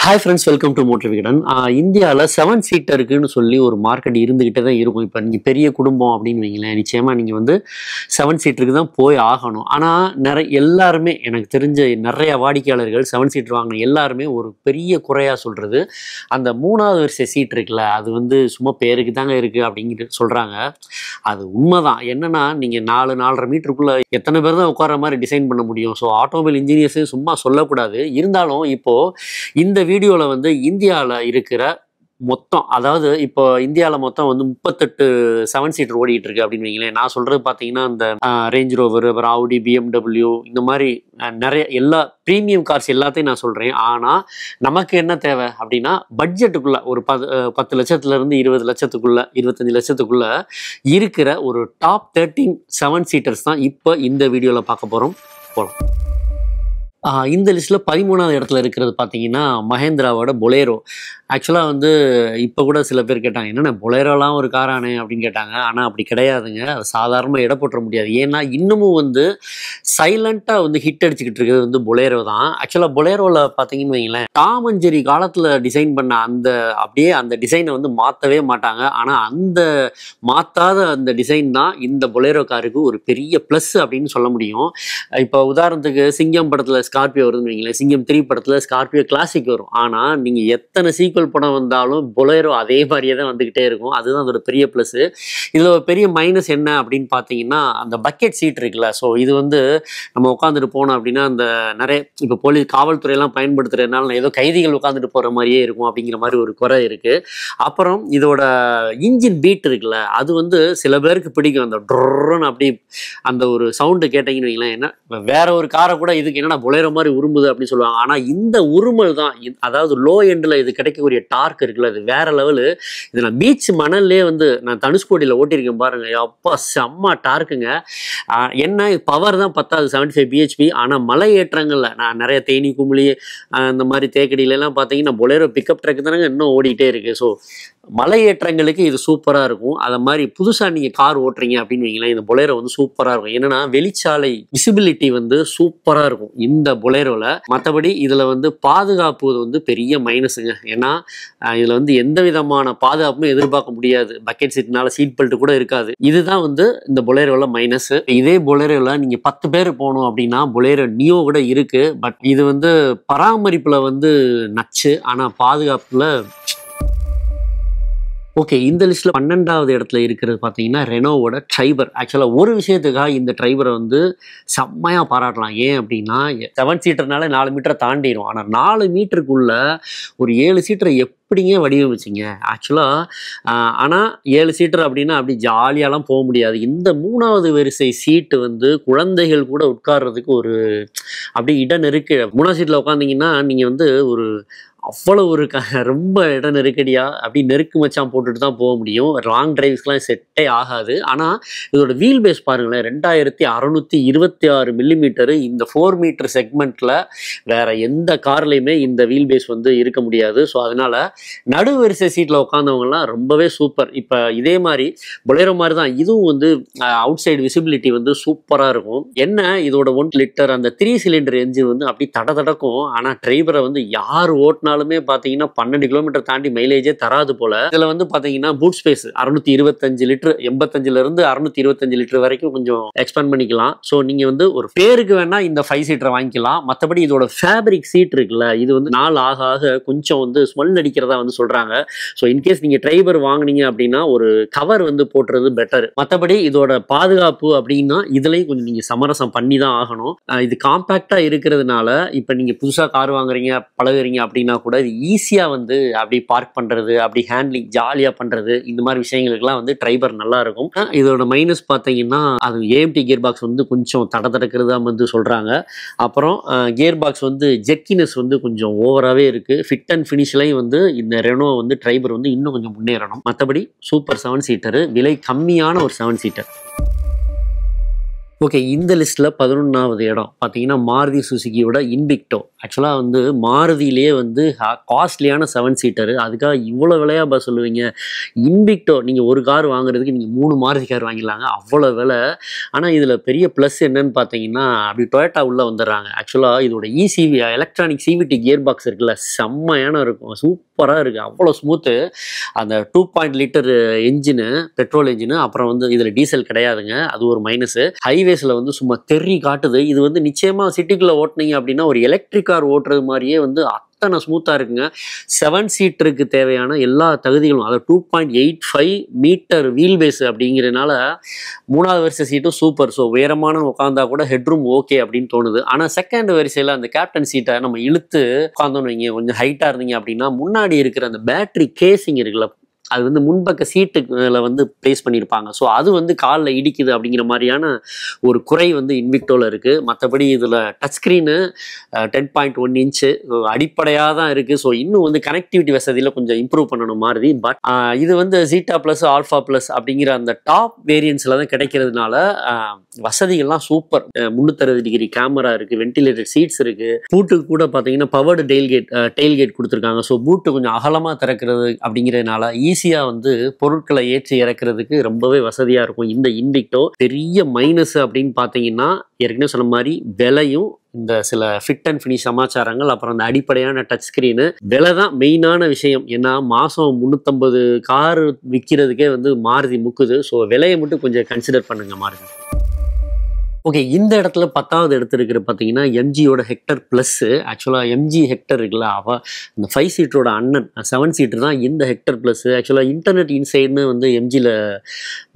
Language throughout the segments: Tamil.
Hi friends, welcome to motor Vikatan. இந்தியாவில் 7 சீட்டருக்குன்னு சொல்லி ஒரு மார்க்கெட் இருந்துக்கிட்டே தான் இருக்கும். இப்போ நீங்கள் பெரிய குடும்பம் அப்படின்னு வைங்களேன், நிச்சயமாக நீங்கள் வந்து 7 சீட்டருக்கு தான் போய் ஆகணும். ஆனால் எல்லாருமே எனக்கு தெரிஞ்ச நிறைய வாடிக்கையாளர்கள் 7 சீட்டர் வாங்கின எல்லாருமே ஒரு பெரிய குறையாக சொல்கிறது, அந்த 3வது வரிசை சீட் இருக்குல்ல, அது வந்து சும்மா பேருக்கு தாங்க இருக்குது அப்படிங்கிட்டு சொல்கிறாங்க. அது உண்மைதான். என்னென்னா, நீங்கள் 4-4.5 மீட்டருக்குள்ளே எத்தனை பேர் தான் உட்கார மாதிரி டிசைன் பண்ண முடியும்? ஸோ ஆட்டோமொபைல் இன்ஜினியர்ஸே சும்மா சொல்லக்கூடாது. இருந்தாலும் இப்போது இந்த வீடியோவில் வந்து இந்தியாவில் இருக்கிற மொத்தம், அதாவது இப்போ இந்தியாவில் மொத்தம் வந்து 38 7 சீட்டர் ஓடிட்டு இருக்கு அப்படின்னு வைங்களேன். நான் சொல்றது பார்த்தீங்கன்னா, இந்த ரேஞ்ச் ரோவர், அப்புறம் ஆடி, BMW, இந்த மாதிரி நிறைய எல்லா ப்ரீமியம் கார்ஸ் எல்லாத்தையும் நான் சொல்கிறேன். ஆனால் நமக்கு என்ன தேவை அப்படின்னா, பட்ஜெட்டுக்குள்ளே ஒரு 10 லட்சத்துலேருந்து 20 லட்சத்துக்குள்ள 25 லட்சத்துக்குள்ள இருக்கிற ஒரு டாப் 13 7 சீட்டர்ஸ் தான் இப்போ இந்த வீடியோவில் பார்க்க போகிறோம். போகலாம். இந்த லிஸ்ட்டில் 13வது இடத்துல இருக்கிறது பார்த்தீங்கன்னா மஹேந்திராவோட பொலேரோ. ஆக்சுவலாக வந்து இப்போ கூட சில பேர் கேட்டாங்க, என்னென்ன பொலேரோலாம் ஒரு காரானே அப்படின்னு கேட்டாங்க. ஆனால் அப்படி கிடையாதுங்க. அது சாதாரணமாக எடை போட்டுற முடியாது. ஏன்னா இன்னமும் வந்து சைலண்ட்டாக வந்து ஹிட் அடிச்சுக்கிட்டு இருக்கிறது வந்து பொலேரோ தான். ஆக்சுவலாக பொலேரோவில் பார்த்தீங்கன்னு வைங்களேன், டாம் அண்ட் ஜெர்ரி காலத்தில் டிசைன் பண்ண அப்படியே அந்த டிசைனை வந்து மாற்றவே மாட்டாங்க. ஆனால் அந்த மாற்றாத அந்த டிசைன் தான் இந்த பொலேரோ காருக்கு ஒரு பெரிய ப்ளஸ் அப்படின்னு சொல்ல முடியும். இப்போ உதாரணத்துக்கு சிங்கம் படத்தில் ஸ்கார்பியோ வருதுன்னு வைங்களேன், சிங்கம் 3 படத்தில் ஸ்கார்பியோ கிளாசிக் வரும். ஆனால் நீங்கள் எத்தனை சீக்வல் படம் வந்தாலும் பொலேரோ அதே மாதிரியே தான் வந்துக்கிட்டே இருக்கும். அதுதான் அதோட பெரிய ப்ளஸ்ஸு. இதில் ஒரு பெரிய மைனஸ் என்ன அப்படின்னு பார்த்தீங்கன்னா, அந்த பக்கெட் சீட் இருக்குல்ல. ஸோ இது வந்து நம்ம உட்காந்துட்டு போனோம் அப்படின்னா, அந்த நிறைய இப்போ காவல்துறையெல்லாம் பயன்படுத்துறதுனால ஏதோ கைதிகள் உட்காந்துட்டு போகிற மாதிரியே இருக்கும் அப்படிங்கிற மாதிரி ஒரு குறை இருக்குது. அப்புறம் இதோட இன்ஜின் பீட் இருக்குல்ல, அது வந்து சில பேருக்கு பிடிக்கும். அந்த ட்ரோன்னு அப்படி அந்த ஒரு சவுண்டு கேட்டீங்கன்னு வைங்களேன், என்ன வேற ஒரு காரை கூட இதுக்கு என்னன்னா பொலேரோ மாதிரி உருமுது அப்படின்னு சொல்லுவாங்க. ஆனால் இந்த உருமல் தான், அதாவது லோ எண்டில் இது கிடைக்கக்கூடிய டார்க் இருக்குல்ல, அது வேற லெவலு. இது நான் பீச் மணல்லே வந்து நான் தனுஷ்கோடியில் ஓட்டியிருக்கேன் பாருங்க, அப்பா செம்ம டார்க்குங்க. என்ன பவர் தான் 10 75 bhp. ஆனால் மலை ஏற்றங்களில் நான் நிறைய தேனி, குமிளி, இந்த மாதிரி தேக்கடியிலலாம் பார்த்தீங்கன்னா பொலேரோ பிக்கப் ட்ரக் தானங்க இன்னும் ஓடிட்டே இருக்குது. ஸோ மலை ஏற்றங்களுக்கு இது சூப்பராக இருக்கும். அதை மாதிரி புதுசாக நீங்கள் கார் ஓட்டுறீங்க அப்படின்னு வைங்களேன், இந்த பொலேரோ வந்து சூப்பராக இருக்கும். என்னன்னா வெளிச்சாலை விசிபிலிட்டி வந்து சூப்பராக இருக்கும் இந்த பொலேரோவில். மற்றபடி இதில் வந்து பாதுகாப்பு வந்து பெரிய மைனஸுங்க. ஏன்னா இதில் வந்து எந்த விதமான பாதுகாப்புமே எதிர்பார்க்க முடியாது. பக்கெட் சீட்னால சீட் பெல்ட் கூட இருக்காது. இதுதான் வந்து இந்த பொலேரோவில் மைனஸ். இதே பொலேரோவில் நீங்கள் 10 பேர் போகணும் அப்படின்னா பொலேரோ நியோ கூட இருக்குது. பட் இது வந்து பராமரிப்பில் வந்து நச்சு, ஆனால் பாதுகாப்பில் ஓகே. இந்த லிஸ்ட்டில் 12வது இடத்துல இருக்கிறது பார்த்தீங்கன்னா ரெனோவோட ட்ரைபர். ஆக்சுவலாக ஒரு விஷயத்துக்காக இந்த ட்ரைபரை வந்து செம்மையாக பாராட்டலாம். ஏன் அப்படின்னா, 7 சீட்டர்னால 4 மீட்டரை தாண்டிடும். ஆனால் 4 மீட்டருக்குள்ள ஒரு 7 சீட்டரை எப்படிங்க வடிவமைச்சிங்க ஆக்சுவலாக? ஆனால் 7 சீட்டர் அப்படின்னா அப்படி ஜாலியாலாம் போக முடியாது. இந்த 3வது வரிசை சீட்டு வந்து குழந்தைகள் கூட உட்கார்றதுக்கு ஒரு அப்படி இடம் இருக்கு. 3வது சீட்டில் உட்காந்திங்கன்னா நீங்கள் வந்து ஒரு அவ்வளோ ஒரு ரொம்ப இட நெருக்கடியாக அப்படி நெருக்கு மச்சான் போட்டுட்டு தான் போக முடியும். லாங் டிரைவ்ஸ்லாம் செட்டே ஆகாது. ஆனால் இதோட வீல் பேஸ் பாருங்களேன், 2626 மில்லிமீட்டரு. இந்த 4 மீட்டர் செக்மெண்ட்டில் வேறு எந்த கார்லேயுமே இந்த வீல் பேஸ் வந்து இருக்க முடியாது. ஸோ அதனால் நடுவரிசை சீட்டில் உட்காந்தவங்கலாம் ரொம்பவே சூப்பர். இப்போ இதே மாதிரி பொலேரோ மாதிரி தான் இதுவும் வந்து அவுட் சைடு விசிபிலிட்டி வந்து சூப்பராக இருக்கும். என்ன இதோட 1 லிட்டர் அந்த 3 சிலிண்டர் என்ஜின் வந்து அப்படி தடக்கும். ஆனால் டிரைவரை வந்து யார் ஓட்டினா பார்த்தீங்கன்னா 12 கிலோமீட்டர் தாண்டி மைலேஜே தராது போல. இதுல வந்து பாத்தீங்கன்னா பூட் ஸ்பேஸ் 625 லிட்டர், 85ல இருந்து 625 லிட்டர் வரைக்கும் கொஞ்சம் எக்ஸ்பேண்ட் பண்ணிக்கலாம். ஸோ நீங்க வந்து ஒரு பேருக்கு வேணா இந்த 5 சீட்டரை வாங்கிக்கலாம். மற்றபடி இதோட ஃபேப்ரிக் சீட் இருக்குல்ல, இது வந்து நாள் ஆக ஆக கொஞ்சம் வந்து ஸ்மெல் அடிக்கிறதா வந்து சொல்றாங்க. ஸோ இன்கேஸ் நீங்க ட்ரைபர் வாங்கினீங்க அப்படின்னா ஒரு கவர் வந்து போட்டுறது பெட்டர். மற்றபடி இதோட பாதுகாப்பு அப்படின்னா இதுலயும் கொஞ்சம் நீங்க சமரசம் பண்ணி தான் ஆகணும். இது காம்பேக்டா இருக்கிறதுனால இப்ப நீங்க புதுசா கார் வாங்குறீங்க, பழகுறீங்க அப்படின்னா கூட இது ஈஸியாக வந்து அப்படி பார்க் பண்ணுறது, அப்படி ஹேண்ட்லிங் ஜாலியாக பண்ணுறது, இந்த மாதிரி விஷயங்களுக்குலாம் வந்து ட்ரைபர் நல்லா இருக்கும். இதோட மைனஸ் பார்த்தீங்கன்னா, அது ஏஎம்டி கியர் பாக்ஸ் வந்து கொஞ்சம் தடக்கிறதா வந்து சொல்கிறாங்க. அப்புறம் கியர் பாக்ஸ் வந்து ஜெக்கினஸ் வந்து கொஞ்சம் ஓவராகவே இருக்குது. ஃபிட் அண்ட் ஃபினிஷ்லையும் வந்து இந்த ரெனோ வந்து ட்ரைபர் வந்து இன்னும் கொஞ்சம் முன்னேறணும். மற்றபடி சூப்பர் 7 சீட்டரு, விலை கம்மியான ஒரு 7 சீட்டர். ஓகே. இந்த லிஸ்ட்டில் 11வது இடம் பார்த்தீங்கன்னா மாருதி சுசுகியோட இன்விக்டோ. ஆக்சுவலாக வந்து மாருதியிலேயே வந்து காஸ்ட்லியான 7 சீட்டரு. அதுக்காக இவ்வளோ விலையாப்பா சொல்லுவீங்க? இன்விக்டோ நீங்கள் ஒரு கார் வாங்குறதுக்கு நீங்கள் 3 மாருதி கார் வாங்கிடலாங்க, அவ்வளோ விலை. ஆனால் இதில் பெரிய ப்ளஸ் என்னன்னு பார்த்தீங்கன்னா அப்படி டொயோட்டா உள்ளே வந்துடுறாங்க. ஆக்சுவலாக இதோட ECV electronic CVT gear box இருக்குல்ல, செம்மையான இருக்கும், சூப்பராக இருக்குது, அவ்வளோ ஸ்மூத்து. அந்த 2 லிட்டர் என்ஜினு, பெட்ரோல் என்ஜினு. அப்புறம் வந்து இதில் டீசல் கிடையாதுங்க, அது ஒரு மைனஸு. ஹைவேஸில் வந்து சும்மா தெறி காட்டுது. இது வந்து நிச்சயமாக சிட்டிக்குள்ளே ஓட்டினீங்க அப்படின்னா ஒரு எலக்ட்ரிக் கார் ஓட்டுறது மாதிரியே வந்து அத்தனை ஸ்மூத்தாக இருக்குங்க. 7 சீட்டருக்கு தேவையான எல்லா தகுதிகளும், அதாவது 2.85 மீட்டர் வீல் பேஸ் அப்படிங்கிறதுனால 3வது வரிசை சீட்டும் சூப்பர். ஸோ உயரமான உட்காந்தா கூட ஹெட்ரூம் ஓகே அப்படின்னு தோணுது. ஆனால் செகண்ட் வரிசையில் அந்த கேப்டன் சீட்டை நம்ம இழுத்து உட்காந்தோன்னு வைங்க, கொஞ்சம் ஹைட்டாக இருந்தீங்க அப்படின்னா முன்னாடி இருக்கிற அந்த பேட்டரி கேசிங் இருக்குல்ல, அது வந்து முன்பக்க சீட்டுல வந்து பிளேஸ் பண்ணியிருப்பாங்க. ஸோ அது வந்து காலில் இடிக்குது அப்படிங்கிற மாதிரியான ஒரு குறை வந்து இன்விக்டோவில் இருக்குது. மற்றபடி இதில் டச் ஸ்க்ரீனு 10.1 இன்ச்சு அடிப்படையாக தான் இருக்குது. ஸோ இன்னும் வந்து கனெக்டிவிட்டி வசதியில் கொஞ்சம் இம்ப்ரூவ் பண்ணணும் மாருதி. பட் இது வந்து ஜீட்டா ப்ளஸ் ஆல்ஃபா ப்ளஸ் அப்படிங்கிற அந்த டாப் வேரியன்ஸில் தான் கிடைக்கிறதுனால வசதிகள்லாம் சூப்பர். 360 டிகிரி கேமரா இருக்குது, வென்டிலேட்டட் சீட்ஸ் இருக்குது, பூட்டுக்கு கூட பார்த்தீங்கன்னா பவர்டு டெயில்கேட் கொடுத்துருக்காங்க. ஸோ பூட்டு கொஞ்சம் அகலமாக திறக்கிறது அப்படிங்கிறதுனால ஈஸியாக வந்து பொருட்களை ஏற்றி இறக்குறதுக்கு ரொம்பவே வசதியாக இருக்கும் இந்த இன்விக்டோ. பெரிய மைனஸ் அப்படின்னு பார்த்தீங்கன்னா ஏற்கனவே சொன்ன மாதிரி விலையும், இந்த சில ஃபிட் அண்ட் ஃபினிஷ் சமாச்சாரங்கள், அப்புறம் அந்த அடிப்படையான டச் ஸ்க்ரீனு, விலை தான் மெயினான விஷயம். ஏன்னா மாதம் 350 கார் விற்கிறதுக்கே வந்து மாருதி முக்குது. ஸோ விலையை மட்டும் கொஞ்சம் கன்சிடர் பண்ணுங்க மாருதி. ஓகே. இந்த இடத்துல 10வது இடத்துல இருக்கிற பார்த்தீங்கன்னா எம்ஜியோட ஹெக்டர் ப்ளஸ்ஸு. ஆக்சுவலாக எம்ஜி ஹெக்டர் இருக்குல்ல, இந்த 5 சீட்டரோட அண்ணன் 7 சீட்டர் தான் இந்த ஹெக்டர் ப்ளஸ்ஸு. ஆக்சுவலாக இன்டர்நெட் இன்சைடுன்னு வந்து எம்ஜியில்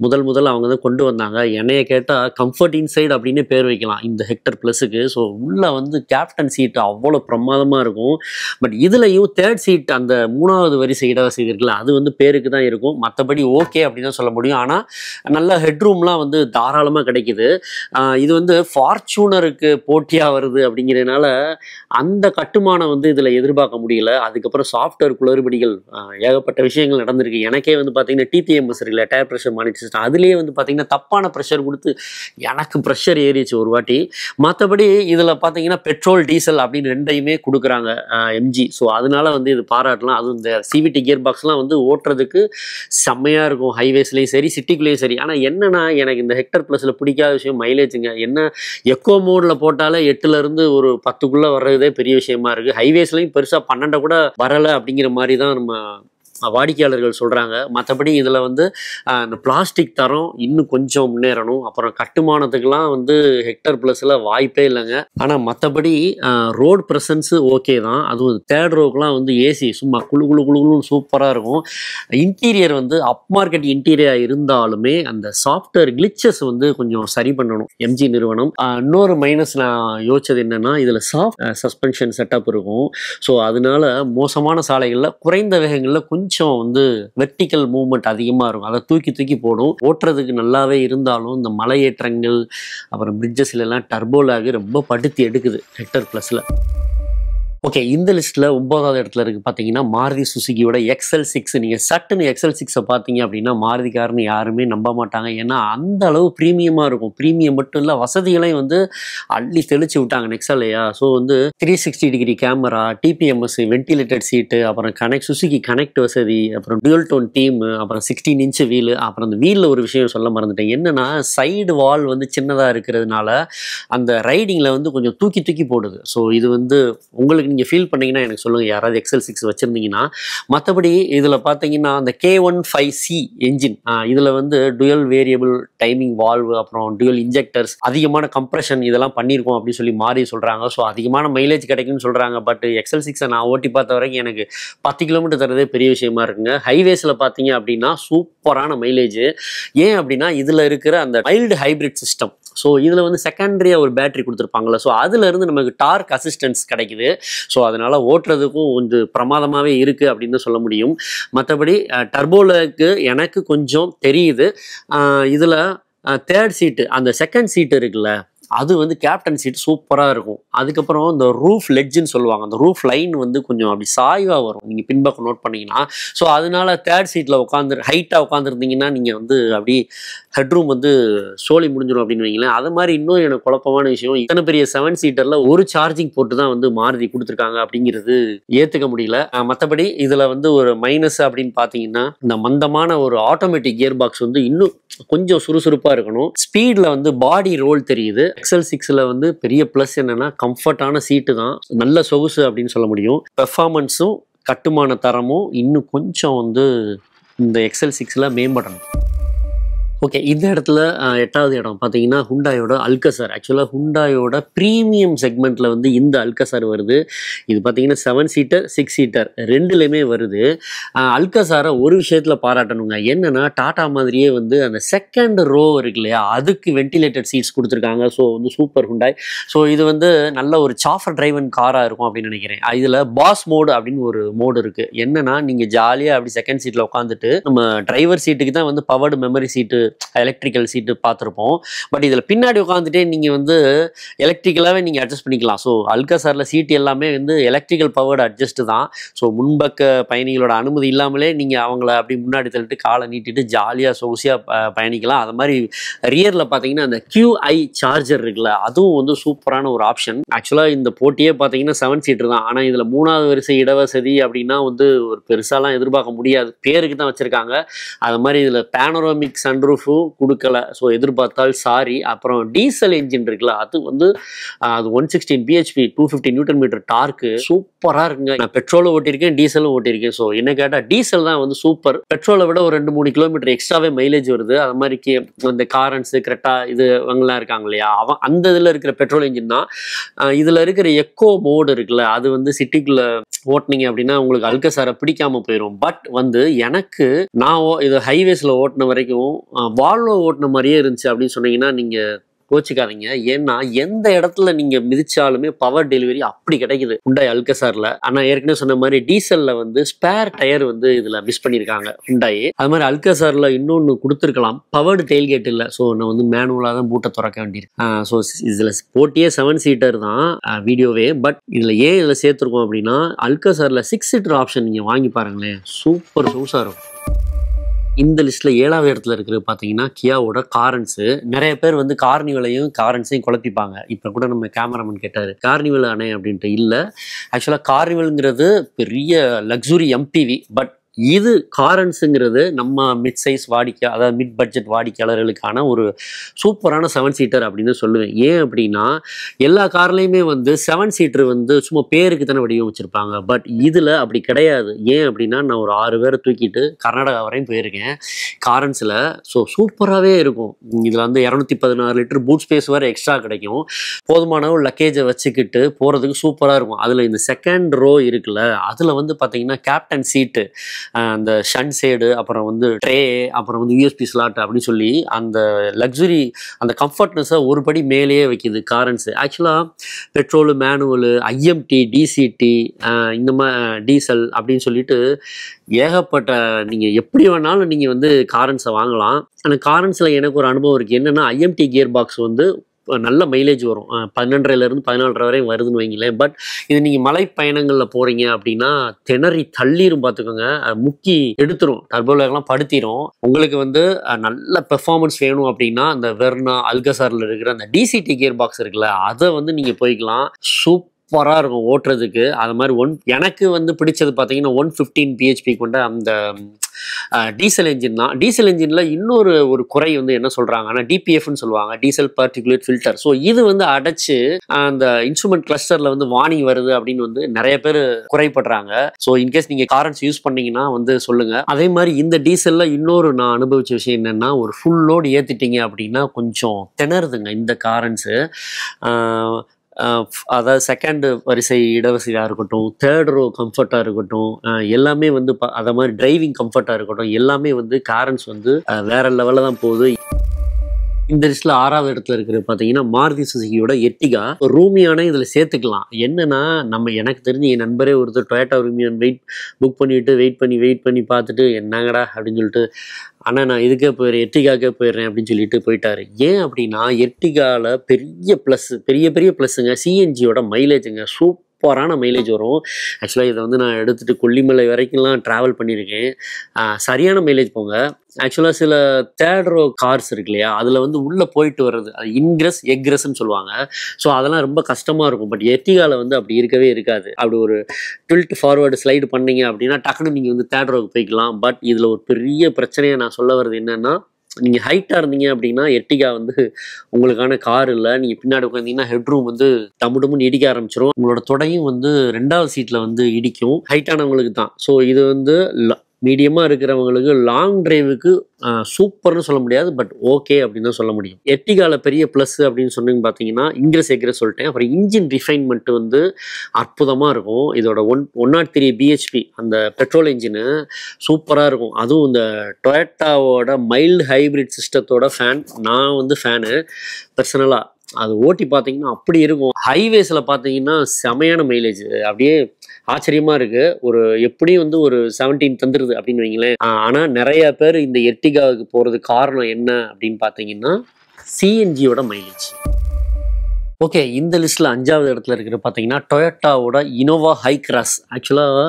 முதல் அவங்க தான் கொண்டு வந்தாங்க. என்னைய கேட்டால் கம்ஃபர்ட் இன்சைடு அப்படின்னு பேர் வைக்கலாம் இந்த ஹெக்டர் ப்ளஸுக்கு. ஸோ உள்ளே வந்து கேப்டன் சீட்டு அவ்வளோ பிரமாதமாக இருக்கும். பட் இதுலையும் 3rd சீட் அந்த 3வது வரிசை இடவசதி இருக்குல்ல, அது வந்து பேருக்கு தான் இருக்கும். மற்றபடி ஓகே அப்படின்னு தான் சொல்ல முடியும். ஆனால் நல்ல ஹெட்ரூம்லாம் வந்து தாராளமாக கிடைக்குது. இது வந்து ஃபார்ச்சூனருக்கு போட்டியாக வருது அப்படிங்கிறதுனால அந்த கட்டுமானம் வந்து இதில் எதிர்பார்க்க முடியல. அதுக்கப்புறம் சாஃப்ட்வேர் குளறுபடிகள், ஏகப்பட்ட விஷயங்கள் நடந்திருக்கு. எனக்கே வந்து பார்த்தீங்கன்னா டிபிஎம்எஸ் இருக்குல்ல, டயர் ப்ரெஷர் மானிட்டர் சிஸ்டம், அதுலேயே வந்து பார்த்தீங்கன்னா தப்பான ப்ரெஷர் கொடுத்து எனக்கு ப்ரெஷர் ஏறிச்சு ஒரு வாட்டி. மற்றபடி இதில் பார்த்தீங்கன்னா பெட்ரோல் டீசல் அப்படின்னு ரெண்டையுமே கொடுக்குறாங்க எம்ஜி. ஸோ அதனால வந்து இது பாராட்டலாம். அதுவும் இந்த சிவிடி கியர் பாக்ஸ்லாம் வந்து ஓட்டுறதுக்கு செம்மையாக இருக்கும், ஹைவேஸ்லேயும் சரி சிட்டிக்குள்ளேயும் சரி. ஆனால் என்னன்னா எனக்கு இந்த ஹெக்டர் ப்ளஸில் பிடிக்காத விஷயம் மைலேஜுங்க. என்ன எக்கோ மோடில் போட்டாலே 8லேருந்து ஒரு 10க்குள்ளே வர்றதே பெரிய விஷயமா இருக்குது. ஹைவேஸ்லையும் பெருசாக 12 கூட வரலை அப்படிங்கிற மாதிரி தான் நம்ம வாடிக்கையாளர்கள் சொல்கிறாங்க. மற்றபடி இதில் வந்து இந்த பிளாஸ்டிக் தரம் இன்னும் கொஞ்சம் முன்னேறணும். அப்புறம் கட்டுமானத்துக்கெலாம் வந்து ஹெக்டர் ப்ளஸில் வாய்ப்பே இல்லைங்க. ஆனால் மற்றபடி ரோட் ப்ரெசன்ஸு ஓகே தான். அதுவும் 3rd ரோக்கெலாம் வந்து ஏசி சும்மா குழுன்னு சூப்பராக இருக்கும். இன்டீரியர் வந்து அப் மார்க்கெட் இன்டீரியராக இருந்தாலுமே அந்த சாஃப்ட்வேர் கிளிச்சஸ் வந்து கொஞ்சம் சரி பண்ணணும் எம்ஜி நிறுவனம். இன்னொரு மைனஸ் நான் யோசிச்சது என்னென்னா இதில் சாஃப்ட் சஸ்பென்ஷன் செட்டப் இருக்கும். ஸோ அதனால மோசமான சாலைகளில் குறைந்த வேகங்களில் கொஞ்சம் வந்து வெர்டிக்கல் மூவ்மெண்ட் அதிகமாக இருக்கும். அதை தூக்கி போடும். ஓட்டுறதுக்கு நல்லாவே இருந்தாலும் இந்த மலையேற்றங்கள் அப்புறம் பிரிட்ஜஸ்ல எல்லாம் டர்போ லாக் ரொம்ப படுத்தி எடுக்குது ஹெக்டர் ப்ளஸில். ஓகே. இந்த லிஸ்ட்டில் 9வது இடத்துல இருக்குது பார்த்தீங்கன்னா மாருதி சுசுகியோட XL6. நீங்கள் சட்டுன்னு XL6 பார்த்தீங்க அப்படின்னா மாருதிக்காரன்னு யாருமே நம்ப மாட்டாங்க. ஏன்னா அந்த அளவு ப்ரீமியமாக இருக்கும். ப்ரீமியம் மட்டும் இல்லை, வசதிகளையும் வந்து அள்ளி தெளிச்சு விட்டாங்க நெக்ஸாலையா. ஸோ வந்து 360 டிகிரி கேமரா, டிபிஎம்எஸ், வென்டிலேட்டட் சீட்டு, அப்புறம் சுசுகி கனெக்ட் வசதி, அப்புறம் டியூல் டோன் டீம், அப்புறம் 16 இன்ச்சு வீலு. அப்புறம் அந்த வீலில் ஒரு விஷயம் சொல்ல மறந்துட்டேன். என்னன்னா சைடு வால் வந்து சின்னதாக இருக்கிறதுனால அந்த ரைடிங்கில் வந்து கொஞ்சம் தூக்கி போடுது. ஸோ இது வந்து உங்களுக்கு நீங்கள் ஃபீல் பண்ணீங்கன்னா எனக்கு சொல்லுங்கள், யாராவது XL6 வச்சுருந்தீங்கன்னா. மற்றபடி இதில் பார்த்தீங்கன்னா அந்த K15C என்ஜின், இதில் வந்து டுயல் வேரியபிள் டைமிங் வால்வு, அப்புறம் டுயல் இன்ஜெக்டர்ஸ், அதிகமான கம்ப்ரெஷன் இதெல்லாம் பண்ணியிருக்கோம் அப்படின்னு சொல்லி மாறி சொல்கிறாங்க. ஸோ அதிகமான மைலேஜ் கிடைக்குன்னு சொல்கிறாங்க. பட் XL6 நான் ஓட்டி பார்த்த வரைக்கும் எனக்கு 10 கிலோமீட்டர் தரதே பெரிய விஷயமா இருக்குங்க. ஹைவேஸில் பார்த்தீங்க அப்படின்னா சூப்பரான மைலேஜ். ஏன் அப்படின்னா இதில் இருக்கிற அந்த மைல்டு ஹைப்ரிட் சிஸ்டம். ஸோ இதில் வந்து செகண்டரியாக ஒரு பேட்டரி கொடுத்துருப்பாங்களா, ஸோ அதுலேருந்து நமக்கு டார்க் அசிஸ்டன்ஸ் கிடைக்குது. ஸோ அதனால் ஓட்டுறதுக்கும் கொஞ்சம் பிரமாதமாகவே இருக்குது அப்படின்னு சொல்ல முடியும். மற்றபடி டர்போலுக்கு எனக்கு கொஞ்சம் தெரியுது. இதில் 3rd சீட்டு, அந்த 2nd சீட்டு இருக்குல்ல, அது வந்து கேப்டன் சீட் சூப்பராக இருக்கும். அதுக்கப்புறம் இந்த ரூஃப் லெட்ஜுன்னு சொல்லுவாங்க, அந்த ரூஃப் லைன் வந்து கொஞ்சம் அப்படி சாய்வாக வரும் நீங்கள் பின்பக்கம் நோட் பண்ணிங்கன்னா. ஸோ அதனால தேர்ட் சீட்டில் ஹைட்டாக உட்காந்துருந்தீங்கன்னா நீங்கள் வந்து அப்படி ஹெட்ரூம் வந்து சோலி முடிஞ்சிடும் அப்படின்னு வைங்களேன். அது மாதிரி இன்னும் எனக்கு குழப்பமான விஷயம், இத்தனை பெரிய 7 சீட்டரில் ஒரு சார்ஜிங் போட்டு தான் வந்து மாருதி கொடுத்துருக்காங்க அப்படிங்கிறது ஏற்றுக்க முடியல. மற்றபடி இதில் வந்து ஒரு மைனஸ் அப்படின்னு பார்த்தீங்கன்னா, இந்த மந்தமான ஒரு ஆட்டோமேட்டிக் கியர் பாக்ஸ் வந்து இன்னும் கொஞ்சம் சுறுசுறுப்பாக இருக்கணும். ஸ்பீடில் வந்து பாடி ரோல் தெரியுது. XL6ல வந்து பெரிய ப்ளஸ் என்னன்னா கம்ஃபர்டான சீட்டு தான், நல்ல சொகுசு அப்படின்னு சொல்ல முடியும். பெர்ஃபார்மன்ஸும் கட்டுமான தரமும் இன்னும் கொஞ்சம் வந்து இந்த XL6ல மேம்படணும். ஓகே, இந்த இடத்துல 8வது இடம் பார்த்தீங்கன்னா ஹுண்டாயோட அல்கசார். ஆக்சுவலாக ஹுண்டாயோட ப்ரீமியம் செக்மெண்ட்டில் வந்து இந்த அல்கசார் வருது. இது பார்த்தீங்கன்னா 7 சீட்டர் 6 சீட்டர் ரெண்டுலேயுமே வருது. அல்கசாரை ஒரு விஷயத்தில் பாராட்டணுங்க. என்னென்னா டாடா மாதிரியே வந்து அந்த செகண்ட் ரோ இருக்கு இல்லையா, அதுக்கு வென்டிலேட்டட் சீட்ஸ் கொடுத்துருக்காங்க. ஸோ வந்து சூப்பர் ஹுண்டாய். ஸோ இது வந்து நல்ல ஒரு சாஃபர் டிரைவன் காராக இருக்கும் அப்படின்னு நினைக்கிறேன். இதில் பாஸ் மோடு அப்படின்னு ஒரு மோடு இருக்குது. என்னென்னா நீங்கள் ஜாலியாக அப்படி செகண்ட் சீட்டில் உட்காந்துட்டு, நம்ம டிரைவர் சீட்டுக்கு தான் வந்து பவர்டு மெமரி சீட்டு எலக்ட்ரிக்கல் சீட்டு பார்த்துருப்போம். பட் இதில் பின்னாடி உட்காந்துட்டே நீங்கள் வந்து எலக்ட்ரிக்கலாகவே நீங்கள் அட்ஜஸ்ட் பண்ணிக்கலாம். ஸோ அல்கசாரில் சீட் எல்லாமே வந்து எலக்ட்ரிக்கல் பவர்டு அட்ஜஸ்ட் தான். ஸோ முன்பக்க பயணிகளோட அனுமதி இல்லாமலே நீங்கள் அவங்கள அப்படி முன்னாடி தள்ளிட்டு காலை நீட்டிட்டு ஜாலியாக சொகுசியாக பயணிக்கலாம். அது மாதிரி ரியரில் பார்த்தீங்கன்னா அந்த QI சார்ஜர் இருக்குல்ல, அதுவும் வந்து சூப்பரான ஒரு ஆப்ஷன். ஆக்சுவலாக இந்த போட்டியே பார்த்தீங்கன்னா 7 சீட்டர் தான். ஆனால் இதில் 3வது வரிசை இடவசதி அப்படின்னா வந்து ஒரு பெருசாலாம் எதிர்பார்க்க முடியாது, பேருக்கு தான் வச்சுருக்காங்க. அது மாதிரி இதில் பேனோராமிக் சன்ரூஃபும் கொடுக்கல. ஸோ எதிர்பார்த்தால் சாரி. அப்புறம் டீசல் என்ஜின் இருக்குல்ல, அது வந்து அது 116 bhp 250 நியூட்டன் மீட்டர் டார்க்கு சூப்பராக இருக்குங்க. நான் பெட்ரோலும் ஓட்டியிருக்கேன், டீசலும் ஓட்டியிருக்கேன். ஸோ என்ன கேட்டால் டீசல் தான் வந்து சூப்பர். பெட்ரோலை விட ஒரு 2-3 கிலோமீட்டர் எக்ஸ்ட்ராவே மைலேஜ் வருது. அது மாதிரி இந்த காரன்ஸு கிரெட்டா இது இவங்கெல்லாம் இருக்காங்க இல்லையா, அந்த இதில் இருக்கிற பெட்ரோல் என்ஜின் தான். இதில் இருக்கிற எக்கோ மோடு இருக்குல்ல, அது வந்து சிட்டிக்குள்ளே ஓட்டினீங்க அப்படின்னா உங்களுக்கு அல்கசாரை பிடிக்காம போயிடும். பட் வந்து எனக்கு நான் இது ஹைவேஸில் ஓட்டின வரைக்கும் வால்வோ ஓட்டின மாதிரியே இருந்துச்சு அப்படின்னு சொன்னீங்கன்னா நீங்கள் கோச்சிக்காதீங்க. ஏன்னா எந்த இடத்துல நீங்கள் மிதிச்சாலுமே பவர் டெலிவரி அப்படி கிடைக்குது ஹுண்டாய் அல்கசாரில். ஆனால் ஏற்கனவே சொன்ன மாதிரி டீசலில் வந்து ஸ்பேர் டயர் வந்து இதில் மிஸ் பண்ணியிருக்காங்க ஹுண்டாய். அது மாதிரி அல்கசாரில் இன்னொன்று கொடுத்துருக்கலாம், பவர்டு டெயில்கேட் இல்லை. ஸோ நான் வந்து மேனுவலாக தான் பூட்டை திறக்க வேண்டியிருக்கு. ஸோ இதில் போட்டியே 7 சீட்டர் தான் வீடியோவே. பட் இதில் ஏன் இதில் சேர்த்துருக்கோம் அப்படின்னா அல்கசாரில் 6 சீட்டர் ஆப்ஷன் நீங்கள் வாங்கி பாருங்களேன், சூப்பர் சொகுசாக இருக்கும். இந்த லிஸ்ட்டில் 7வது இடத்துல இருக்கிறது பார்த்தீங்கன்னா கியாவோட காரன்ஸு. நிறைய பேர் வந்து கார்னிவலையும் காரன்ஸையும் குழப்பிப்பாங்க. இப்போ கூட நம்ம கேமராமேன் கேட்டார் கார்னிவல் அணை அப்படின்ட்டு. இல்லை, ஆக்சுவலாக கார்னிவல்ங்கிறது பெரிய லக்ஸுரி MPV. பட் இது காரன்ஸுங்கிறது நம்ம மிட் சைஸ் அதாவது மிட் பட்ஜெட் வாடிக்கையாளர்களுக்கான ஒரு சூப்பரான 7 சீட்டர் அப்படின்னு சொல்லுவேன். ஏன் அப்படின்னா எல்லா கார்லேயுமே வந்து 7 சீட்டர் வந்து சும்மா பேருக்கு தானே வடிவமைச்சிருப்பாங்க. பட் இதில் அப்படி கிடையாது. ஏன் அப்படின்னா நான் ஒரு 6 பேரை தூக்கிட்டு கர்நாடகா வரையும் போயிருக்கேன் காரன்ஸில். ஸோ சூப்பராகவே இருக்கும். இதில் வந்து 216 லிட்டர் பூட் ஸ்பேஸ் வேறு எக்ஸ்ட்ரா கிடைக்கும். போதுமான ஒரு லக்கேஜை வச்சுக்கிட்டு போகிறதுக்கு சூப்பராக இருக்கும். அதில் இந்த செகண்ட் ரோ இருக்குல்ல, அதில் வந்து பார்த்தீங்கன்னா கேப்டன் சீட்டு, அந்த ஷன் சைடு, அப்புறம் வந்து ட்ரே, அப்புறம் வந்து USB ஸ்லாட் அப்படின்னு சொல்லி அந்த லக்ஸுரி அந்த கம்ஃபர்ட்னஸை ஒரு படி மேலேயே வைக்கிது காரன்ஸு. ஆக்சுவலாக பெட்ரோலு, மேனுவலு, IMT, DCT, இந்த மாதிரி டீசல் அப்படின்னு சொல்லிட்டு ஏகப்பட்ட நீங்கள் எப்படி வேணாலும் நீங்கள் வந்து காரன்ஸை வாங்கலாம். ஆனால் காரன்ஸில் எனக்கு ஒரு அனுபவம் இருக்குது. என்னென்னா IMT கியர் பாக்ஸ் வந்து நல்ல மைலேஜ் வரும், 12லேருந்து 14 வரையும் வருதுன்னு வைங்களேன். பட் இது நீங்கள் மலை பயணங்களில் போகிறீங்க அப்படின்னா திணறி தள்ளிரும் பார்த்துக்கோங்க, முக்கி எடுத்துரும், டர்போலாம் படுத்திடும். உங்களுக்கு வந்து நல்ல பெர்ஃபார்மன்ஸ் வேணும் அப்படின்னா அந்த வெர்னா அல்கசாரில் இருக்கிற அந்த DCT கியர் பாக்ஸ் இருக்குல்ல, அதை வந்து நீங்கள் போய்க்கலாம். சூப்பராக இருக்கும் ஓட்டுறதுக்கு. அது மாதிரி எனக்கு வந்து பிடிச்சது பார்த்தீங்கன்னா 115 bhp கொண்ட அந்த டீசல் என்ஜின் தான். டீசல் என்ஜினில் இன்னொரு ஒரு குறை வந்து என்ன சொல்கிறாங்கன்னா DPFன்னு சொல்லுவாங்க, டீசல் பார்ட்டிகுலேட் ஃபில்டர். ஸோ இது வந்து அடைச்சு அந்த இன்ஸ்ட்ருமெண்ட் கிளஸ்டரில் வந்து வார்னிங் வருது அப்படின்னு வந்து நிறைய பேர் குறைப்படுறாங்க. ஸோ இன்கேஸ் நீங்கள் காரன்ஸ் யூஸ் பண்ணீங்கன்னா வந்து சொல்லுங்கள். அதே மாதிரி இந்த டீசலில் இன்னொரு நான் அனுபவிச்ச விஷயம் என்னென்னா, ஒரு ஃபுல் லோடு ஏற்றிட்டீங்க அப்படின்னா கொஞ்சம் திணறுதுங்க இந்த காரன்ஸு. அதாவது செகண்ட் வரிசை இடவசதியாக இருக்கட்டும், தேர்ட் ரோ கம்ஃபர்ட்டாக இருக்கட்டும், எல்லாமே வந்து அதை மாதிரி டிரைவிங் கம்ஃபர்ட்டாக இருக்கட்டும், எல்லாமே வந்து காரன்ஸ் வந்து வேற லெவலில் தான் போகுது. இந்த லிஸ்ட்ல 6வது இடத்துல இருக்கிறது பார்த்தீங்கன்னா மாருதி சுசுகியோட எர்டிகா. ரூமியான இதில் சேர்த்துக்கலாம். என்னன்னா எனக்கு தெரிஞ்சு என் நண்பரே ஒருத்தர் டொயோட்டா ரூமியான் புக் பண்ணிட்டு வெயிட் பண்ணி பார்த்துட்டு என்னங்கடா அப்படின்னு சொல்லிட்டு அண்ணா நான் இதுக்கே போயிடுறேன் எர்டிகாக்கே போயிடுறேன் அப்படின்னு சொல்லிட்டு போயிட்டாரு. ஏன் அப்படின்னா எர்டிகாவில் பெரிய பெரிய ப்ளஸ்ஸுங்க சிஎன்ஜியோட மைலேஜுங்க சூப்பரான மைலேஜ் வரும். ஆக்சுவலாக இதை வந்து நான் எடுத்துகிட்டு கொல்லிமலை வரைக்கும்லாம் ட்ராவல் பண்ணியிருக்கேன். சரியான மைலேஜ் போங்க. ஆக்சுவலாக சில தேர்ட் ரோ கார்ஸ் இருக்கு இல்லையா, அதில் வந்து உள்ளே போயிட்டு வர்றது அது இன்க்ரெஸ் எக்ரெஸ்ன்னு சொல்லுவாங்க. ஸோ அதெல்லாம் ரொம்ப கஷ்டமாக இருக்கும். பட் எர்டிகாவில் வந்து அப்படி இருக்கவே இருக்காது. அப்படி ஒரு டில்ட் ஃபார்வர்டு ஸ்லைடு பண்ணீங்க அப்படின்னா டக்குன்னு நீங்கள் வந்து தேர்ட் ரோக்கு போய்க்கலாம். பட் இதில் ஒரு பெரிய பிரச்சனையை நான் சொல்ல வர்றது என்னென்னா, நீங்கள் ஹைட்டாக இருந்தீங்க அப்படின்னா எர்டிகா வந்து உங்களுக்கான கார் இல்லை. நீங்கள் பின்னாடி உட்காந்தீங்கன்னா ஹெட்ரூம் வந்து டம்முன்னு இடிக்க ஆரம்பிச்சிடும். உங்களோட தொடையும் வந்து 2வது சீட்டில் வந்து இடிக்கும். ஹைட்டானவங்களுக்கு தான். ஸோ இது வந்து மீடியமாக இருக்கிறவங்களுக்கு லாங் டிரைவுக்கு சூப்பர்னு சொல்ல முடியாது, பட் ஓகே அப்படின்னு தான் சொல்ல முடியும். எர்டிகாவில் பெரிய ப்ளஸ் அப்படின்னு சொன்னீங்க பார்த்தீங்கன்னா இன்க்ரெஸ் எக்ரெஸ் சொல்லிட்டேன். அப்புறம் இன்ஜின் ரிஃபைன்மெண்ட் வந்து அற்புதமாக இருக்கும். இதோட 103 பிஹெச்பி அந்த பெட்ரோல் இன்ஜினு சூப்பராக இருக்கும். அதுவும் இந்த டொயோட்டாவோட மைல்டு ஹைப்ரிட் சிஸ்டத்தோட நான் வந்து ஃபேனு பர்சனலாக. அது ஓட்டி பார்த்தீங்கன்னா அப்படி இருக்கும். ஹைவேஸில் பார்த்தீங்கன்னா செமையான மைலேஜ், அப்படியே ஆச்சரியமாக இருக்குது. எப்படியும் வந்து ஒரு 17 தந்துடுது அப்படின்னு வைங்களேன். ஆனால் நிறைய பேர் இந்த எர்டிகாவுக்கு போகிறதுக்கு காரணம் என்ன அப்படின்னு பார்த்தீங்கன்னா சிஎன்ஜியோட மைலேஜ். ஓகே, இந்த லிஸ்ட்டில் 5வது இடத்துல இருக்கிற பார்த்தீங்கன்னா டொயோட்டாவோட இனோவா ஹை கிராஸ். ஆக்சுவலாக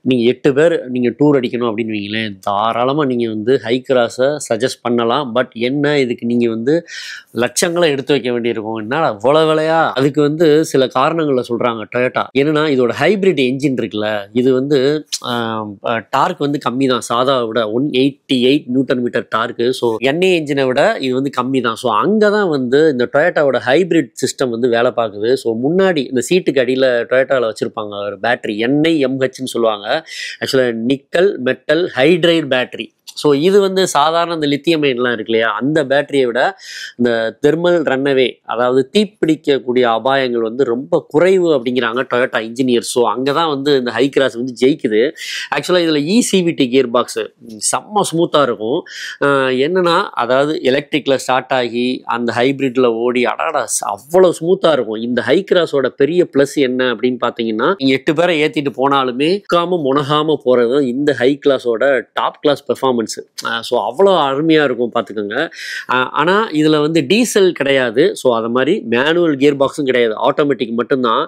நீங்கள் 8 பேர் நீங்கள் டூர் அடிக்கணும் அப்படின்னு வைங்களேன், தாராளமாக நீங்கள் வந்து ஹை கிராஸை சஜஸ்ட் பண்ணலாம். பட் என்ன, இதுக்கு நீங்கள் வந்து லட்சங்களை எடுத்து வைக்க வேண்டியிருக்கும். என்ன அவ்வளோ விலையா? அதுக்கு வந்து சில காரணங்களை சொல்கிறாங்க டொயோட்டா. என்னென்னா இதோட ஹைப்ரிட் என்ஜின் இருக்குல்ல, இது வந்து டார்க் வந்து கம்மி தான். சாதாவை விட 188 newton metre torque. So NA என்ஜினை விட இது வந்து கம்மி தான். ஸோ அங்கே தான் வந்து இந்த டொயோட்டாவோட ஹைப்ரிட் சிஸ்டம் வந்து வேலை பார்க்குது. ஸோ முன்னாடி இந்த சீட்டுக்கு அடியில் டொயோட்டாவில் வச்சுருப்பாங்க ஒரு பேட்டரி, NIMHன்னு சொல்லுவாங்க. ஆக்சுவலாக nickel metal hydride battery. So இது வந்து சாதாரண இந்த லித்தியம் அயன்லாம் இருக்கு இல்லையா, அந்த பேட்டரியை விட இந்த தெர்மல் ரன்னவே, அதாவது தீப்பிடிக்கக்கூடிய அபாயங்கள் வந்து ரொம்ப குறைவு அப்படிங்கிறாங்க டொயோட்டா இன்ஜினியர்ஸ். ஸோ அங்கே தான் வந்து இந்த ஹை கிராஸ் வந்து ஜெயிக்குது. ஆக்சுவலாக இதில் ECVT கியர் பாக்ஸு செம்ம ஸ்மூத்தாக இருக்கும். என்னென்னா அதாவது எலக்ட்ரிக்கில் ஸ்டார்ட் ஆகி அந்த ஹைப்ரிட்டில் ஓடி அவ்வளோ ஸ்மூத்தாக இருக்கும். இந்த ஹை கிராஸோட பெரிய ப்ளஸ் என்ன அப்படின்னு பார்த்தீங்கன்னா, 8 பேரை ஏற்றிட்டு போனாலுமே முனகாமல் போகிறது இந்த ஹை கிளாஸோட டாப் கிளாஸ் பெர்ஃபார்மன்ஸ். ஸோ அவ்வளோ அருமையாக இருக்கும் பார்த்துக்கோங்க. ஆனால் இதில் வந்து டீசல் கிடையாது. ஸோ அது மாதிரி மேனுவல் கியர் பாக்ஸும் கிடையாது, ஆட்டோமேட்டிக் மட்டும்தான்.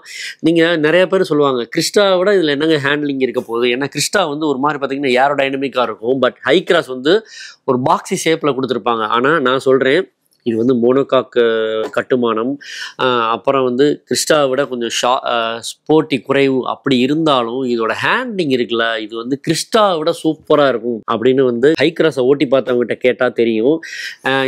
நீங்கள் நிறைய பேர் சொல்லுவாங்க கிறிஸ்டாவை விட இதில் என்னங்க ஹேண்ட்லிங் இருக்க போகுது. ஏன்னா கிறிஸ்டா வந்து ஒரு மாதிரி பார்த்தீங்கன்னா ஏரோடைனமிக்காக இருக்கும். பட் ஹை கிராஸ் வந்து ஒரு பாக்ஸி ஷேப்பில் கொடுத்துருப்பாங்க. ஆனால் நான் சொல்கிறேன், இது வந்து மோனோகாக் கட்டுமானம். அப்புறம் வந்து கிறிஸ்டாவை விட கொஞ்சம் ஸ்போர்ட்டி குறைவு அப்படி இருந்தாலும் இதோட ஹேண்ட்லிங் இருக்குல்ல, இது வந்து கிறிஸ்டாவை விட சூப்பராக இருக்கும் அப்படின்னு வந்து ஹை கிராஸை ஓட்டி பார்த்தவங்ககிட்ட கேட்டால் தெரியும்.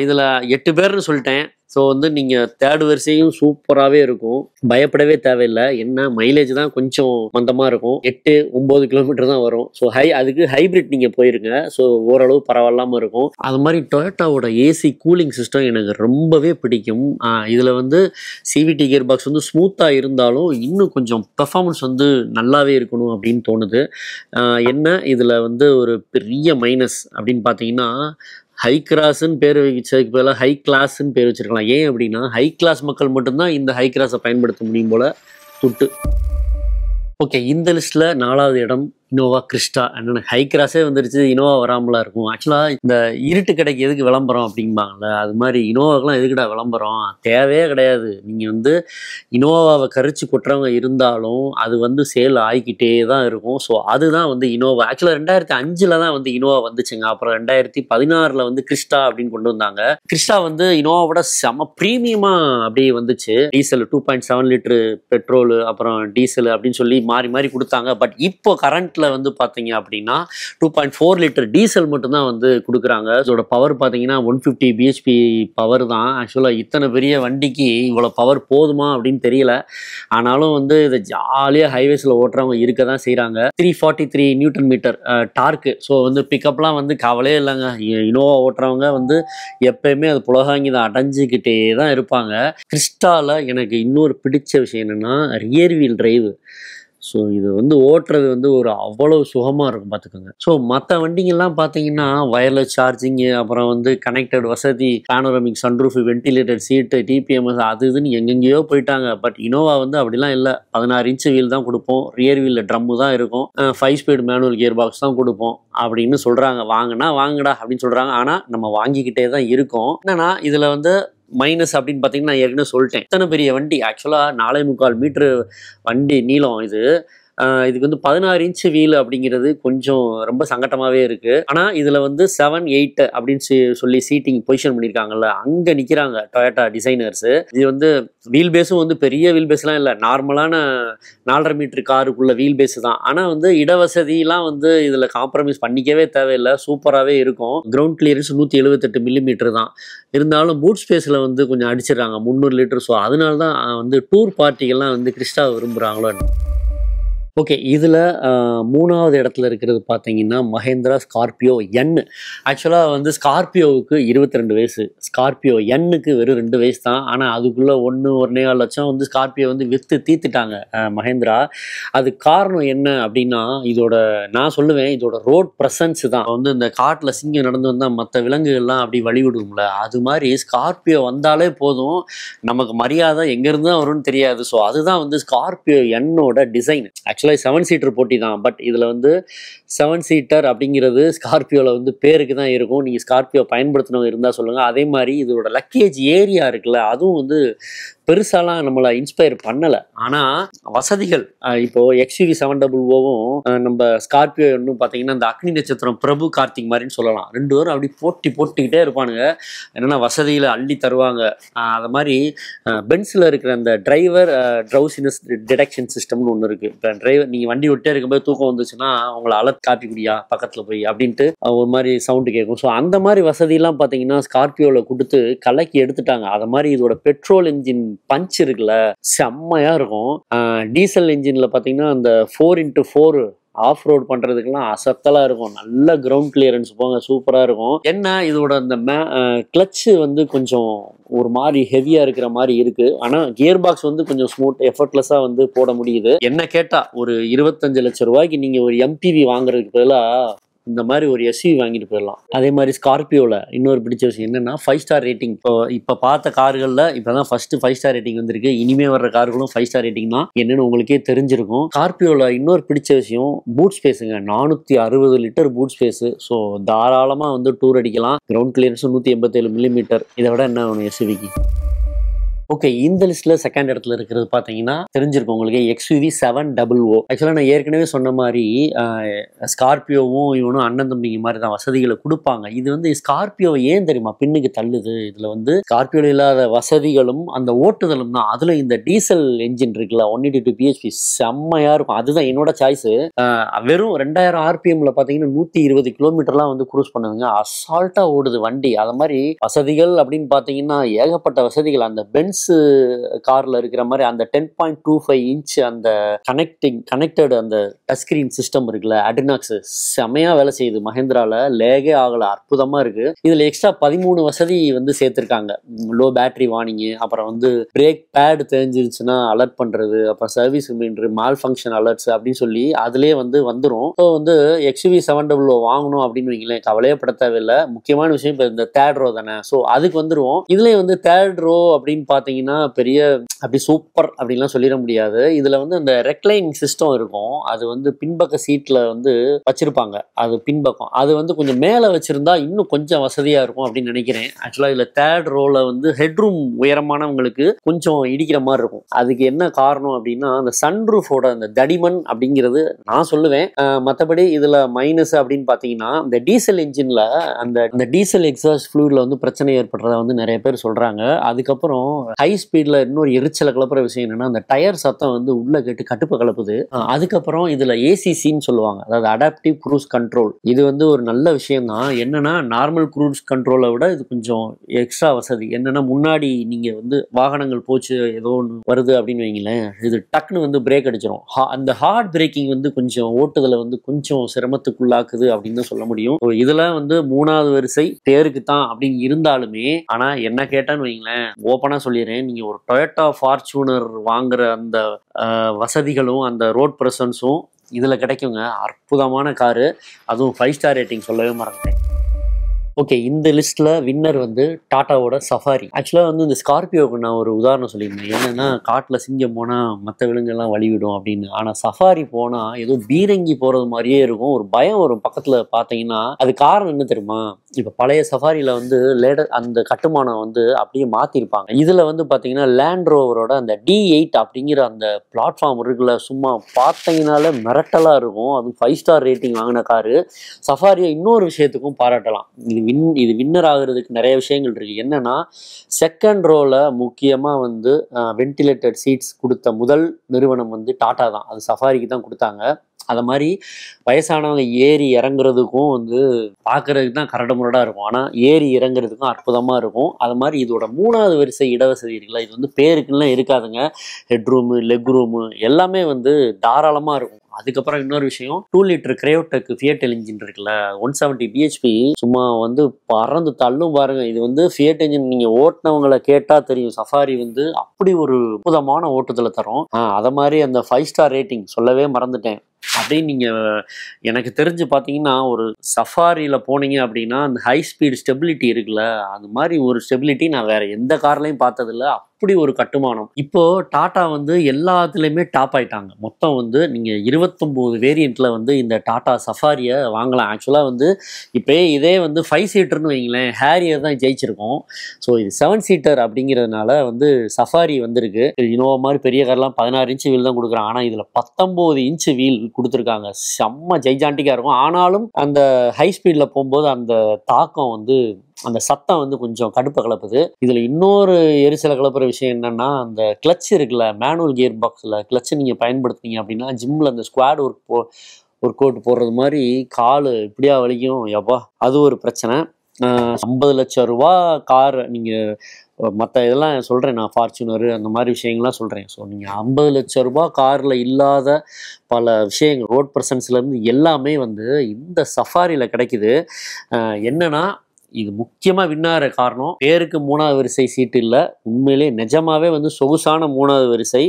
இதில் 8 பேர்னு சொல்லிட்டேன். ஸோ வந்து நீங்கள் தேர்ட் வரிசையும் சூப்பராகவே இருக்கும், பயப்படவே தேவையில்லை. என்ன மைலேஜ் தான் கொஞ்சம் மந்தமாக இருக்கும், 8-9 கிலோமீட்டர் தான் வரும். ஸோ அதுக்கு ஹைப்ரிட் நீங்கள் போயிருங்க. ஸோ ஓரளவு பரவாயில்லாமல் இருக்கும். அது மாதிரி டொயோட்டாவோட ஏசி கூலிங் சிஸ்டம் எனக்கு ரொம்பவே பிடிக்கும். இதில் வந்து CVT கியர் பாக்ஸ் வந்து ஸ்மூத்தாக இருந்தாலும் இன்னும் கொஞ்சம் பெர்ஃபார்மன்ஸ் வந்து நல்லாவே இருக்கணும் அப்படின்னு தோணுது. என்ன இதில் வந்து ஒரு பெரிய மைனஸ் அப்படின்னு பார்த்தீங்கன்னா, ஹை கிராஸ்ன்னு பேர் வச்சதுக்கு பதிலாக ஹை கிளாஸ்ன்னு பேர் வச்சிருக்கலாம். ஏன் அப்படின்னா ஹை கிளாஸ் மக்கள் மட்டும்தான் இந்த ஹை கிராஸை பயன்படுத்த முடியும் போல துட்டு. ஓகே, இந்த லிஸ்ட்டில் 4வது இடம் இனோவா கிறிஸ்டா. என்னென்ன ஹை கிராஸே வந்துருச்சு, இனோவா வராமலாம் இருக்கும். ஆக்சுவலாக இந்த இருட்டு கடைக்கு எதுக்கு விளம்பரம் அப்படிம்பாங்கள்ல, அது மாதிரி இனோவாக்கெலாம் எதுக்குடா விளம்பரம், தேவையே கிடையாது. நீங்கள் வந்து இனோவாவை கரிச்சு கொட்டுறவங்க இருந்தாலும் அது வந்து சேல் ஆகிக்கிட்டே தான் இருக்கும். ஸோ அதுதான் வந்து இனோவா. ஆக்சுவலாக 2005 தான் வந்து இனோவா வந்துச்சுங்க. அப்புறம் 2016 வந்து கிறிஸ்டா அப்படின்னு கொண்டு வந்தாங்க. கிறிஸ்டா வந்து இனோவாவோட செம ப்ரீமியமாக அப்படியே வந்துச்சு. டீசல் 2.7 லிட்டரு பெட்ரோலு, அப்புறம் டீசல் அப்படின்னு சொல்லி மாறி மாறி கொடுத்தாங்க. பட் இப்போ கரண்ட்ல வந்து பாத்தீங்க அப்படின்னா 2.4 லிட்டர் டீசல் மட்டும்தான் வந்து கொடுக்குறாங்க. இதோட பவர் பார்த்தீங்கன்னா 150 பிஹெச்பி பவர் தான். ஆக்சுவலாக இத்தனை பெரிய வண்டிக்கு இவ்வளோ பவர் போதுமா அப்படின்னு தெரியல. ஆனாலும் வந்து இதை ஜாலியாக ஹைவேஸில் ஓட்டுறவங்க இருக்க தான் செய்கிறாங்க. 343 நியூட்டன் மீட்டர் டார்க்கு. ஸோ வந்து பிக்கப்லாம் வந்து கவலையே இல்லைங்க. இனோவா ஓட்டுறவங்க வந்து எப்பயுமே அது புலகாங்கி தான் அடைஞ்சிக்கிட்டே தான் இருப்பாங்க. கிறிஸ்டால எனக்கு இன்னொரு பிடிச்ச விஷயம் என்னென்னா ரியர் வீல் டிரைவு. ஸோ இது வந்து ஓட்டுறது வந்து ஒரு அவ்வளவு சுகமாக இருக்கும் பார்த்துக்கோங்க. ஸோ மற்ற வண்டிங்கெல்லாம் பார்த்தீங்கன்னா வயர்லெஸ் சார்ஜிங்கு, அப்புறம் வந்து கனெக்டட் வசதி, பேனோரமிக் சன்ரூஃப், வென்டிலேட்டட் சீட்டு, டிபிஎம்எஸ் அது இதுன்னு எங்கெங்கேயோ போயிட்டாங்க. பட் இனோவா வந்து அப்படிலாம் இல்லை. 16 இன்ச்சு வீல் தான் கொடுப்போம், ரியர் வீலில் ட்ரம்மு தான் இருக்கும், 5 ஸ்பீட் மேனுவல் கியர் பாக்ஸ் தான் கொடுப்போம் அப்படின்னு சொல்கிறாங்க. வாங்கினா வாங்கடா அப்படின்னு சொல்கிறாங்க. ஆனால் நம்ம வாங்கிக்கிட்டே தான் இருக்கோம். என்னன்னா இதில் வந்து மைனஸ் அப்படின்னு பார்த்தீங்கன்னா நான் ஏற்கனவே சொல்லிட்டேன். இத்தனை பெரிய வண்டி ஆக்சுவலாக 4.25 மீட்டர் வண்டி நீளம் இது. இதுக்கு வந்து 16 இன்ச்சு வீல் அப்படிங்கிறது கொஞ்சம் ரொம்ப சங்கட்டமாகவே இருக்குது. ஆனால் இதில் வந்து 7, 8 அப்படின்னு சொல்லி சீட்டிங் பொசிஷன் பண்ணியிருக்காங்கல்ல, அங்கே நிற்கிறாங்க டொயோட்டா டிசைனர்ஸு. இது வந்து வீல் பேஸும் வந்து பெரிய வீல் பேஸ்லாம் இல்லை, நார்மலான 4.5 மீட்டர் காருக்குள்ள வீல் பேஸு தான். ஆனால் வந்து இடவசதியெலாம் வந்து இதில் காம்ப்ரமைஸ் பண்ணிக்கவே தேவையில்லை, சூப்பராகவே இருக்கும். கிரவுண்ட் கிளியரன்ஸ் 178 மில்லிமீட்டர் தான். இருந்தாலும் பூட் ஸ்பேஸில் வந்து கொஞ்சம் அடிச்சிடுறாங்க 300 லிட்டர். ஸோ அதனால தான் வந்து டூர் பார்ட்டிகள்லாம் வந்து கிறிஸ்டா விரும்புகிறாங்களோ. ஓகே, இதில் 3வது இடத்துல இருக்கிறது பார்த்தீங்கன்னா மஹேந்திரா ஸ்கார்பியோ என். ஆக்சுவலாக வந்து ஸ்கார்பியோவுக்கு 22 வயசு, ஸ்கார்பியோ எண்ணுக்கு வெறும் 2 வயசு தான். ஆனால் அதுக்குள்ளே 1.25 லட்சம் வந்து ஸ்கார்பியோ வந்து விற்று தீர்த்துட்டாங்க மஹேந்திரா. அது காரணம் என்ன அப்படின்னா நான் சொல்லுவேன் இதோட ரோட் ப்ரெசன்ஸ் தான். வந்து இந்த காட்டில் சிங்கம் நடந்து வந்தால் மற்ற விலங்குகள்லாம் அப்படி வழிவிடும்ல, அது மாதிரி ஸ்கார்பியோ வந்தாலே போதும் நமக்கு மரியாதை எங்கேருந்து தான் வரும்னு தெரியாது. ஸோ அதுதான் வந்து ஸ்கார்பியோ எண்ணோட டிசைன். ஆக்சுவலாக 7 சீட்டர் போட்டி தான். பட் இதில் வந்து 7 சீட்டர் அப்படிங்கிறது ஸ்கார்பியோவில் வந்து பேருக்கு தான் இருக்கும். நீங்கள் ஸ்கார்பியோ பயன்படுத்தினவங்க இருந்தால் சொல்லுங்கள். அதே மாதிரி இதோட லக்கேஜ் ஏரியா இருக்குல்ல, அதுவும் வந்து பெருசாலாம் நம்மளை இன்ஸ்பயர் பண்ணலை. ஆனால் வசதிகள் இப்போது XUV 700வும் நம்ம ஸ்கார்பியோ இன்னும் பார்த்தீங்கன்னா இந்த அக்னி நட்சத்திரம் பிரபு கார்த்திக் மாதிரின்னு சொல்லலாம். 2 பேரும் அப்படி போட்டுக்கிட்டே இருப்பானுங்க. என்னென்னா வசதியில் அள்ளி தருவாங்க. அது மாதிரி பென்ஸில் இருக்கிற அந்த டிரைவர் ட்ரௌசினஸ் டிடெக்ஷன் சிஸ்டம்னு ஒன்று இருக்குது. இப்போ டிரைவர் நீங்கள் வண்டி விட்டே இருக்கும்போது தூக்கம் வந்துச்சுன்னா அவங்கள அலர்ட் காப்பி குடியா பக்கத்தில் போய் அப்படின்ட்டு ஒரு மாதிரி சவுண்டு கேட்கும். ஸோ அந்த மாதிரி வசதியெல்லாம் பார்த்தீங்கன்னா ஸ்கார்பியோவில் கொடுத்து கலக்கி எடுத்துட்டாங்க. அது மாதிரி இதோட பெட்ரோல் இன்ஜின் பஞ்ச் இருக்குல்ல, செம்மையா இருக்கும். டீசல் இன்ஜின்ல பாத்தீங்கன்னா அந்த 4x4 ஆஃப் ரோட் பண்றதுக்கெல்லாம் அசத்தலா இருக்கும். நல்ல கிரவுண்ட் கிளியரன்ஸ் போங்க, சூப்பரா இருக்கும். என்ன இதோட அந்த கிளட்ச் வந்து கொஞ்சம் ஒரு மாதிரி ஹெவியா இருக்கிற மாதிரி இருக்கு. ஆனா கியர் பாக்ஸ் வந்து கொஞ்சம் ஸ்மூத் எஃபர்ட்லெஸ்ஸா வந்து போட முடியுது. என்ன கேட்டா ஒரு 25 லட்சம் ரூபாய்க்கு நீங்க ஒரு MPV வாங்குறதுக்கு பதிலா இந்த மாதிரி ஒரு SUV வாங்கிட்டு போயிடலாம். அதே மாதிரி ஸ்கார்பியோவில் இன்னொரு பிடிச்ச விஷயம் என்னன்னா 5 ஸ்டார் ரேட்டிங். இப்போ பார்த்த கார்களில் இப்போதான் ஃபர்ஸ்ட் 5 ஸ்டார் ரேட்டிங் வந்திருக்கு. இனிமே வர்ற கார்களும் 5 ஸ்டார் ரேட்டிங் தான். என்னன்னு உங்களுக்கே தெரிஞ்சிருக்கும். ஸ்கார்பியோவில் இன்னொரு பிடிச்ச விஷயம் பூட் ஸ்பேஸுங்க. 460 லிட்டர் பூட் ஸ்பேஸ். ஸோ தாராளமாக வந்து டூர் அடிக்கலாம். Ground clearance 187 millimetre. இதை விட என்ன வேணும் SUVக்கு? ஓகே, இந்த லிஸ்ட்ல செகண்ட் இடத்துல இருக்கிறது பார்த்தீங்கன்னா தெரிஞ்சிருக்கும் உங்களுக்கு XUV 700. ஆக்சுவலாக நான் ஏற்கனவே சொன்ன மாதிரி ஸ்கார்பியோவும் இவனும் அண்ணன் தம்பிங்க மாதிரி தான் வசதிகளை கொடுப்பாங்க. இது வந்து ஸ்கார்பியோவை ஏன் தெரியுமா பின்னுக்கு தள்ளுது? இதுல வந்து ஸ்கார்பியோவில் இல்லாத வசதிகளும் அந்த ஓட்டுதலும் தான். அதுல இந்த டீசல் என்ஜின் இருக்குல்ல 182 bhp செம்மையா இருக்கும். அதுதான் என்னோட சாய்ஸ். வெறும் 2000 RPMல பார்த்தீங்கன்னா 120 கிலோமீட்டர்லாம் வந்து க்ரூஸ் பண்ணுதுங்க. அசால்ட்டா ஓடுது வண்டி. அது மாதிரி வசதிகள் அப்படின்னு பார்த்தீங்கன்னா ஏகப்பட்ட வசதிகள். அந்த பென்ஸ் கார்ல இருக்கிற மாதிரி அந்த 10.25 இன்ச் அந்த கனெக்டட் அந்த டச் ஸ்கிரீன் சிஸ்டம் இருக்குல்ல, அட்ரினாக்ஸ் செமையா வேலை செய்யுது. மஹேந்திரால லேகே ஆகல, அற்புதமா இருக்கு. இதுல எக்ஸ்ட்ரா 13 வசதி வந்து சேர்த்திருக்காங்க. லோ பேட்டரி வார்னிங், அப்புறம் வந்து பிரேக் பேட் தெரிஞ்சிருச்சுன்னா அலர்ட் பண்றது, அப்புறம் service reminder, malfunction alerts அப்படின்னு சொல்லி அதுலயே வந்துரும். ஸோ வந்து XUV 700 வாங்கணும் அப்படின்னு வைங்களேன், கவலையே பட தேவையில்லை. முக்கியமான விஷயம் இப்போ இந்த தேர்ட் ரோ தானே, ஸோ அதுக்கு வந்துருவோம். இதுலயே வந்து தேர்ட் ரோ அப்படின்னு பார்த்தீங்கன்னா பெரிய அப்படி சூப்பர் அப்படின்லாம் சொல்லிட முடியாது. இதுல வந்து அந்த ரெக்லைனிங் சிஸ்டம் இருக்கும். அது வந்து பின்பக்க சீட்ல வந்து வச்சிருப்பாங்க. அது பின்பக்கம் அது வந்து கொஞ்சம் மேல வச்சிருந்தா இன்னும் கொஞ்சம் வசதியா இருக்கும் அப்படின்னு நினைக்கிறேன். ஆக்சுவலா இதுல தேர்ட் ரோல வந்து ஹெட்ரூம் உயரமானவங்களுக்கு கொஞ்சம் இடிக்கிற மாதிரி இருக்கும். அதுக்கு என்ன காரணம் அப்படின்னா அந்த சன்ரூஃபோட அந்த தடிமன் அப்படிங்கிறது நான் சொல்லுவேன். மற்றபடி இதுல மைனஸ் அப்படின்னு பாத்தீங்கன்னா இந்த டீசல் இன்ஜின்ல அந்த டீசல் எக்ஸாஸ்ட் ஃப்ளூயிட்ல வந்து பிரச்சனை ஏற்படுறத வந்து நிறைய பேர் சொல்றாங்க. அதுக்கப்புறம் ஹை ஸ்பீட்ல இன்னொரு எரிச்சலை கிளப்புற விஷயம் என்னன்னா அந்த டயர் சத்தம் வந்து உள்ள கேட்டு கட்டுப்பை கலப்புது. அதுக்கப்புறம் இதுல ACCன்னு சொல்லுவாங்க, அதாவது அடாப்டிவ் க்ரூஸ் கண்ட்ரோல். இது வந்து ஒரு நல்ல விஷயம் தான். என்னன்னா நார்மல் க்ரூஸ் கண்ட்ரோலை விட இது கொஞ்சம் எக்ஸ்ட்ரா வசதி. என்னன்னா முன்னாடி நீங்க வந்து வாகனங்கள் போச்சு ஏதோ ஒன்று வருது அப்படின்னு வைங்களேன், இது டக்குன்னு வந்து பிரேக் அடிச்சிடும். அந்த ஹார்ட் பிரேக்கிங் வந்து கொஞ்சம் ஓட்டுதலை வந்து கொஞ்சம் சிரமத்துக்குள்ளாக்குது அப்படின்னு தான் சொல்ல முடியும். இதுல வந்து 3வது வரிசை பேருக்கு தான் அப்படின்னு இருந்தாலுமே, ஆனா என்ன கேட்டான்னு வைங்களேன், ஓப்பனா சொல்லி சொல்லிடுறேன், நீங்கள் ஒரு டொயோட்டா ஃபார்ச்சூனர் வாங்குற அந்த வசதிகளும் அந்த ரோட் ப்ரெசன்ஸும் இதில் கிடைக்குங்க. அற்புதமான காரு, அதுவும் 5 ஸ்டார் ரேட்டிங் சொல்லவே மறந்துட்டேன். ஓகே, இந்த லிஸ்ட்டில் வின்னர் வந்து டாட்டாவோட சஃபாரி. ஆக்சுவலாக வந்து இந்த ஸ்கார்பியோவுக்கு நான் ஒரு உதாரணம் சொல்லியிருந்தேன். என்னென்னா, காட்டில் சிங்கம் போனால் மற்ற விலங்குகள்லாம் வழிவிடும் அப்படின்னு. ஆனால் சஃபாரி போனால் ஏதோ பீரங்கி போகிறது மாதிரியே இருக்கும், ஒரு பயம் வரும் பக்கத்தில் பார்த்தீங்கன்னா. அது காரணம் என்ன தெரியுமா? இப்போ பழைய சஃபாரியில் வந்து அந்த கட்டுமானம் வந்து அப்படியே மாற்றிருப்பாங்க. இதில் வந்து பார்த்தீங்கன்னா லேண்ட் ரோவரோட அந்த D8 அப்படிங்கிற அந்த பிளாட்ஃபார்ம் இருக்குல்ல, சும்மா பார்த்தீங்கனாலே மிரட்டலாக இருக்கும். அது 5 ஸ்டார் ரேட்டிங் வாங்கின காரு. சஃபாரியை இன்னொரு விஷயத்துக்கும் பாராட்டலாம். இது வின்னர் ஆகுறதுக்கு நிறைய விஷயங்கள் இருக்குது. என்னென்னா, செகண்ட் ரோவில் முக்கியமாக வந்து வென்டிலேட்டட் சீட்ஸ் கொடுத்த முதல் நிறுவனம் வந்து டாட்டா தான். அது சஃபாரிக்கு தான் கொடுத்தாங்க. அதை மாதிரி வயசானவங்க ஏறி இறங்குறதுக்கும் வந்து பார்க்குறதுக்கு தான் கரடு முரடாக இருக்கும், ஆனால் ஏறி இறங்குறதுக்கும் அற்புதமாக இருக்கும். அது மாதிரி இதோட 3வது வரிசை இடவசதி இருக்குல்ல, இது வந்து பேருக்குலாம் இருக்காதுங்க. ஹெட் ரூமு, லெக் ரூமு எல்லாமே வந்து தாராளமாக இருக்கும். அதுக்கப்புறம் இன்னொரு விஷயம், 2 லிட்டர் கிரையோடெக் ஃபியட் என்ஜின் இருக்குல்ல, 170 bhp, சும்மா வந்து பறந்து தள்ளும் பாருங்க. இது வந்து ஃபியட் என்ஜின் நீங்கள் ஓட்டினவங்களை கேட்டால் தெரியும், சஃபாரி வந்து அப்படி ஒரு அற்புதமான ஓட்டுதலை தரும். அதை மாதிரி அந்த 5 ஸ்டார் ரேட்டிங் சொல்லவே மறந்துட்டேன். அப்படின்னு நீங்கள் எனக்கு தெரிஞ்சு பார்த்தீங்கன்னா, ஒரு சஃபாரியில் போனீங்க அப்படின்னா அந்த ஹை ஸ்பீடு ஸ்டெபிலிட்டி இருக்குல்ல, அது மாதிரி ஒரு ஸ்டெபிலிட்டி நான் வேறு எந்த கார்லையும் பார்த்ததில்ல. அப்படி ஒரு கட்டுமானம். இப்போது டாட்டா வந்து எல்லாத்துலேயுமே டாப் ஆகிட்டாங்க. மொத்தம் வந்து நீங்கள் 29 வேரியண்ட்டில் வந்து இந்த டாட்டா சஃபாரியை வாங்கலாம். ஆக்சுவலாக வந்து இப்போ இதே வந்து 5 சீட்டர்னு வைங்களேன், ஹேரியர் தான் ஜெயிச்சிருக்கோம். ஸோ இது 7 சீட்டர் அப்படிங்கிறதுனால வந்து சஃபாரி வந்திருக்கு. இனோவா மாதிரி பெரிய கார்லாம் 16 இன்ச்சு வீல் தான் கொடுக்குறாங்க, ஆனால் இதில் 19 இன்ச்சு வீல் கொடுத்துருக்காங்க. செம்ம ஜெய்ஜாண்டிக்காக இருக்கும். ஆனாலும் அந்த ஹை ஸ்பீடில் போகும்போது அந்த தாக்கம் வந்து, அந்த சத்தம் வந்து கொஞ்சம் கடுப்பை கிளப்புது. இதில் இன்னொரு எரிசலை கிளப்புற விஷயம் என்னென்னா, அந்த கிளச் இருக்குல்ல, மேனுவல் கியர் பாக்ஸில் கிளச்சை நீங்கள் பயன்படுத்துனீங்க அப்படின்னா ஜிம்மில் அந்த ஸ்குவாட் ஒர்க் அவுட் போடுறது மாதிரி கால் இப்படியா வலிக்கும், எப்பா அது ஒரு பிரச்சனை. 50 லட்சம் ரூபா கார் நீங்கள் மற்ற இதெல்லாம் சொல்கிறேன், நான் ஃபார்ச்சுனரு அந்த மாதிரி விஷயங்கள்லாம் சொல்கிறேன். ஸோ நீங்கள் 50 லட்சம் ரூபா காரில் இல்லாத பல விஷயங்கள், ரோட் ப்ரெசன்ஸ்லேருந்து எல்லாமே வந்து இந்த சஃபாரியில் கிடைக்குது. என்னென்னா, இது முக்கியமாக வின்னாகிற காரணம் பேருக்கு 3வது வரிசை சீட்டு இல்லை, உண்மையிலே நிஜமாவே வந்து சொகுசான 3வது வரிசை.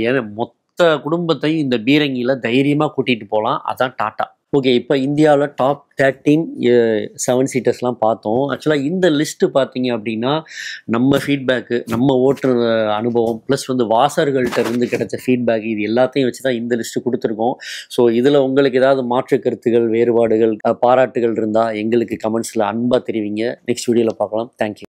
ஏன்னா மொத்த குடும்பத்தையும் இந்த பீரங்கியில் தைரியமாக கூட்டிகிட்டு போகலாம். அதான் டாட்டா. ஓகே, இப்போ இந்தியாவில் டாப் 13 7 சீட்டர்ஸ்லாம் பார்த்தோம். ஆக்சுவலாக இந்த லிஸ்ட்டு பார்த்தீங்க அப்படின்னா நம்ம ஃபீட்பேக்கு, நம்ம ஓட்டுற அனுபவம், ப்ளஸ் வந்து வாசகர்கள்ட்ட இருந்து கிடைச்ச ஃபீட்பேக், இது எல்லாத்தையும் வச்சு தான் இந்த லிஸ்ட்டு கொடுத்துருக்கோம். ஸோ இதில் உங்களுக்கு ஏதாவது மாற்று கருத்துகள், வேறுபாடுகள், பாராட்டுகள் இருந்தால் எங்களுக்கு கமெண்ட்ஸில் அன்பாக தெரிவிங்க. நெக்ஸ்ட் வீடியோவில் பார்க்கலாம். தேங்க்யூ.